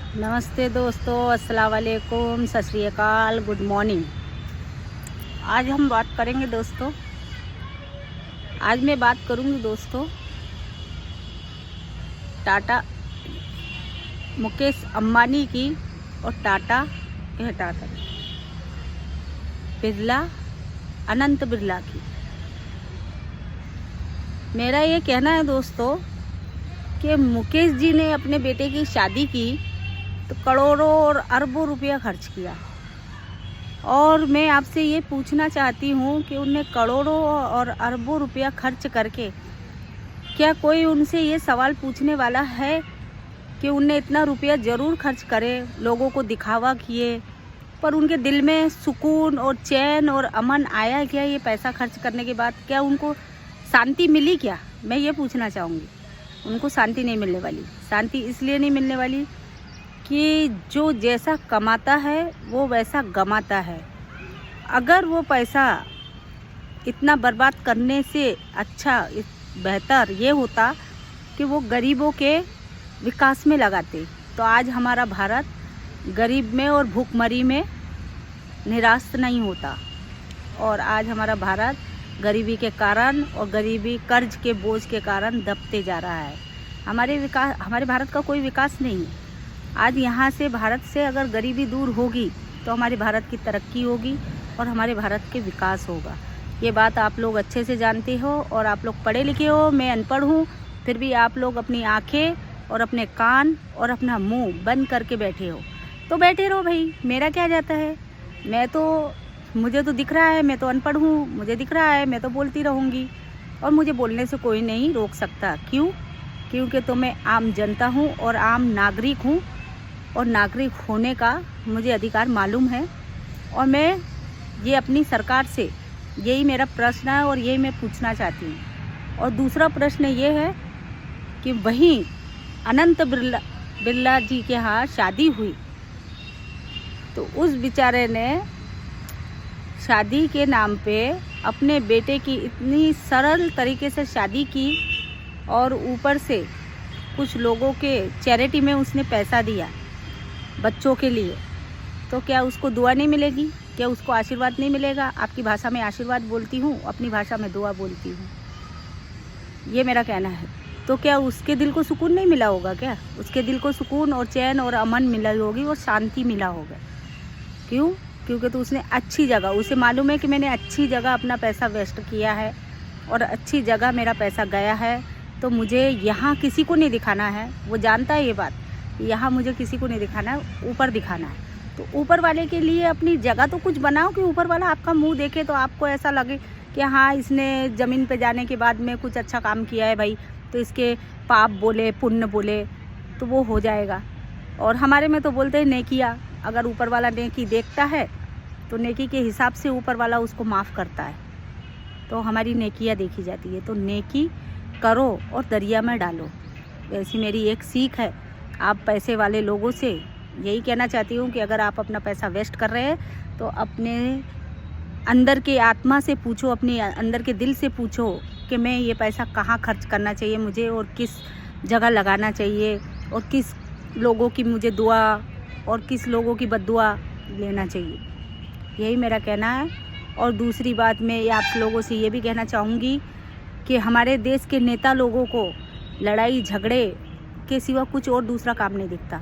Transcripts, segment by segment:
नमस्ते दोस्तों, अस्सलाम वालेकुम, सत श्री अकाल, गुड मॉर्निंग। आज हम बात करेंगे दोस्तों, आज मैं बात करूंगी दोस्तों टाटा मुकेश अंबानी की और टाटा बिरला अनंत बिरला की। मेरा ये कहना है दोस्तों कि मुकेश जी ने अपने बेटे की शादी की तो करोड़ों और अरबों रुपया खर्च किया, और मैं आपसे ये पूछना चाहती हूँ कि उनने करोड़ों और अरबों रुपया खर्च करके क्या कोई उनसे ये सवाल पूछने वाला है कि उनने इतना रुपया ज़रूर खर्च करे, लोगों को दिखावा किए, पर उनके दिल में सुकून और चैन और अमन आया क्या? ये पैसा खर्च करने के बाद क्या उनको शांति मिली क्या? मैं ये पूछना चाहूँगी। उनको शांति नहीं मिलने वाली। शांति इसलिए नहीं मिलने वाली कि जो जैसा कमाता है वो वैसा गमाता है। अगर वो पैसा इतना बर्बाद करने से अच्छा बेहतर ये होता कि वो गरीबों के विकास में लगाते, तो आज हमारा भारत गरीब में और भूखमरी में निराश नहीं होता, और आज हमारा भारत गरीबी के कारण और गरीबी कर्ज के बोझ के कारण दबते जा रहा है। हमारे भारत का कोई विकास नहीं है। आज यहाँ से भारत से अगर गरीबी दूर होगी तो हमारे भारत की तरक्की होगी और हमारे भारत के विकास होगा। ये बात आप लोग अच्छे से जानते हो और आप लोग पढ़े लिखे हो। मैं अनपढ़ हूँ, फिर भी आप लोग अपनी आँखें और अपने कान और अपना मुंह बंद करके बैठे हो, तो बैठे रहो भाई, मेरा क्या जाता है। मुझे तो दिख रहा है, मैं तो अनपढ़ हूँ, मुझे दिख रहा है, मैं तो बोलती रहूँगी और मुझे बोलने से कोई नहीं रोक सकता। क्यों? क्योंकि तो मैं आम जनता हूँ और आम नागरिक हूँ, और नागरिक होने का मुझे अधिकार मालूम है। और मैं ये अपनी सरकार से यही मेरा प्रश्न है और यही मैं पूछना चाहती हूँ। और दूसरा प्रश्न ये है कि वहीं अनंत बिरला जी के यहाँ शादी हुई तो उस बेचारे ने शादी के नाम पे अपने बेटे की इतनी सरल तरीके से शादी की, और ऊपर से कुछ लोगों के चैरिटी में उसने पैसा दिया बच्चों के लिए, तो क्या उसको दुआ नहीं मिलेगी? क्या उसको आशीर्वाद नहीं मिलेगा? आपकी भाषा में आशीर्वाद बोलती हूँ, अपनी भाषा में दुआ बोलती हूँ, ये मेरा कहना है। तो क्या उसके दिल को सुकून नहीं मिला होगा? क्या उसके दिल को सुकून और चैन और अमन मिला होगी और शांति मिला होगा? क्यों? क्योंकि तो उसने अच्छी जगह, उसे मालूम है कि मैंने अच्छी जगह अपना पैसा वेस्ट किया है और अच्छी जगह मेरा पैसा गया है, तो मुझे यहाँ किसी को नहीं दिखाना है। वो जानता है ये बात, यहाँ मुझे किसी को नहीं दिखाना है, ऊपर दिखाना है। तो ऊपर वाले के लिए अपनी जगह तो कुछ बनाओ कि ऊपर वाला आपका मुंह देखे तो आपको ऐसा लगे कि हाँ, इसने ज़मीन पे जाने के बाद में कुछ अच्छा काम किया है भाई, तो इसके पाप बोले पुण्य बोले तो वो हो जाएगा। और हमारे में तो बोलते हैं नेकिया, अगर ऊपर वाला नेकी देखता है तो नेकी के हिसाब से ऊपर वाला उसको माफ़ करता है, तो हमारी नेकियाँ देखी जाती है। तो नेकी करो और दरिया में डालो, वैसी मेरी एक सीख है। आप पैसे वाले लोगों से यही कहना चाहती हूँ कि अगर आप अपना पैसा वेस्ट कर रहे हैं तो अपने अंदर के आत्मा से पूछो, अपने अंदर के दिल से पूछो कि मैं ये पैसा कहाँ खर्च करना चाहिए मुझे, और किस जगह लगाना चाहिए, और किस लोगों की मुझे दुआ और किस लोगों की बद्दुआ लेना चाहिए। यही मेरा कहना है। और दूसरी बात, मैं आप लोगों से ये भी कहना चाहूँगी कि हमारे देश के नेता लोगों को लड़ाई झगड़े के सिवा कुछ और दूसरा काम नहीं दिखता।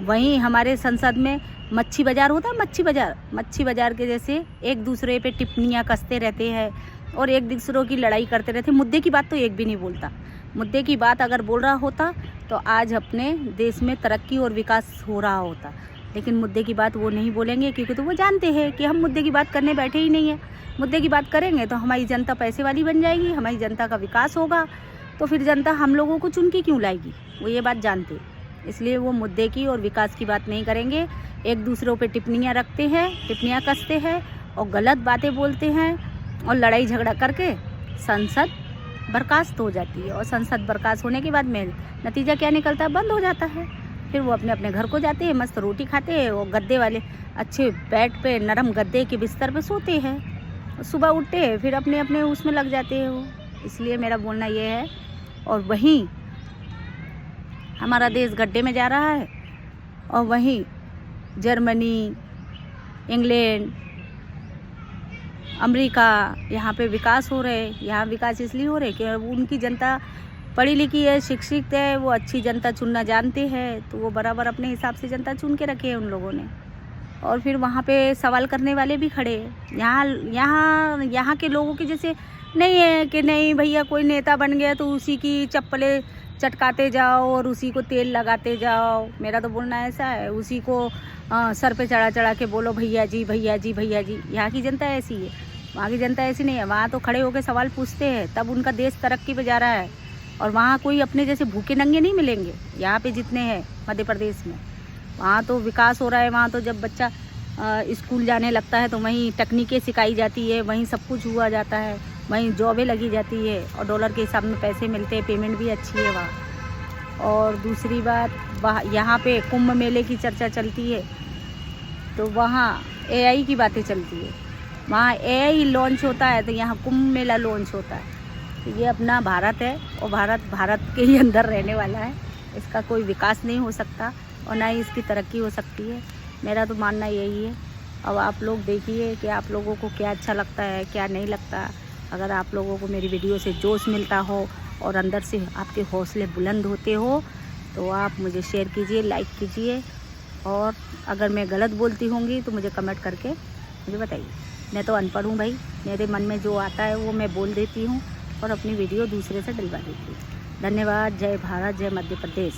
वहीं हमारे संसद में मच्छी बाज़ार होता है, मच्छी बाज़ार के जैसे एक दूसरे पे टिप्पणियाँ कसते रहते हैं और एक दूसरों की लड़ाई करते रहते हैं। मुद्दे की बात तो एक भी नहीं बोलता। मुद्दे की बात अगर बोल रहा होता तो आज अपने देश में तरक्की और विकास हो रहा होता, लेकिन मुद्दे की बात वो नहीं बोलेंगे, क्योंकि तो वो जानते हैं कि हम मुद्दे की बात करने बैठे ही नहीं हैं। मुद्दे की बात करेंगे तो हमारी जनता पैसे वाली बन जाएगी, हमारी जनता का विकास होगा, तो फिर जनता हम लोगों को चुन के क्यों लाएगी? वो ये बात जानते हैं, इसलिए वो मुद्दे की और विकास की बात नहीं करेंगे। एक दूसरों पे टिप्पणियाँ रखते हैं, टिप्पणियाँ कसते हैं और गलत बातें बोलते हैं, और लड़ाई झगड़ा करके संसद बर्खास्त हो जाती है। और संसद बर्खास्त होने के बाद में नतीजा क्या निकलता है? बंद हो जाता है। फिर वो अपने अपने घर को जाते हैं, मस्त रोटी खाते हैं, वो गद्दे वाले अच्छे बेड पे नरम गद्दे के बिस्तर पे सोते हैं, सुबह उठते हैं फिर अपने अपने उसमें लग जाते हैं वो। इसलिए मेरा बोलना ये है। और वहीं हमारा देश गड्ढे में जा रहा है और वहीं जर्मनी, इंग्लैंड, अमेरिका, यहाँ पे विकास हो रहे। यहाँ विकास इसलिए हो रहे कि उनकी जनता पढ़ी लिखी है, शिक्षित है, वो अच्छी जनता चुनना जानते हैं, तो वो बराबर अपने हिसाब से जनता चुन के रखे है उन लोगों ने। और फिर वहाँ पे सवाल करने वाले भी खड़े हैं। यहाँ के लोगों के जैसे नहीं है कि नहीं भैया कोई नेता बन गया तो उसी की चप्पलें चटकाते जाओ और उसी को तेल लगाते जाओ। मेरा तो बोलना ऐसा है, उसी को सर पे चढ़ा चढ़ा के बोलो भैया जी भैया जी भैया जी। यहाँ की जनता ऐसी है, वहाँ की जनता ऐसी नहीं है। वहाँ तो खड़े होकर सवाल पूछते हैं, तब उनका देश तरक्की पे जा रहा है। और वहाँ कोई अपने जैसे भूखे नंगे नहीं मिलेंगे, यहाँ पे जितने हैं मध्य प्रदेश में। वहाँ तो विकास हो रहा है। वहाँ तो जब बच्चा स्कूल जाने लगता है तो वहीं तकनीकें सिखाई जाती है, वहीं सब कुछ हुआ जाता है, वहीं जॉबें लगी जाती है और डॉलर के हिसाब में पैसे मिलते हैं, पेमेंट भी अच्छी है वहाँ। और दूसरी बात, यहाँ पे कुंभ मेले की चर्चा चलती है तो वहाँ AI की बातें चलती है। वहाँ AI लॉन्च होता है तो यहाँ कुंभ मेला लॉन्च होता है। तो ये अपना भारत है और भारत के ही अंदर रहने वाला है। इसका कोई विकास नहीं हो सकता और ना ही इसकी तरक्की हो सकती है। मेरा तो मानना यही है। अब आप लोग देखिए कि आप लोगों को क्या अच्छा लगता है, क्या नहीं लगता। अगर आप लोगों को मेरी वीडियो से जोश मिलता हो और अंदर से आपके हौसले बुलंद होते हो तो आप मुझे शेयर कीजिए, लाइक कीजिए। और अगर मैं गलत बोलती होंगी तो मुझे कमेंट करके मुझे बताइए। मैं तो अनपढ़ हूँ भाई, मेरे मन में जो आता है वो मैं बोल देती हूँ और अपनी वीडियो दूसरे से डलवा देती हूँ। धन्यवाद। जय भारत, जय मध्य प्रदेश।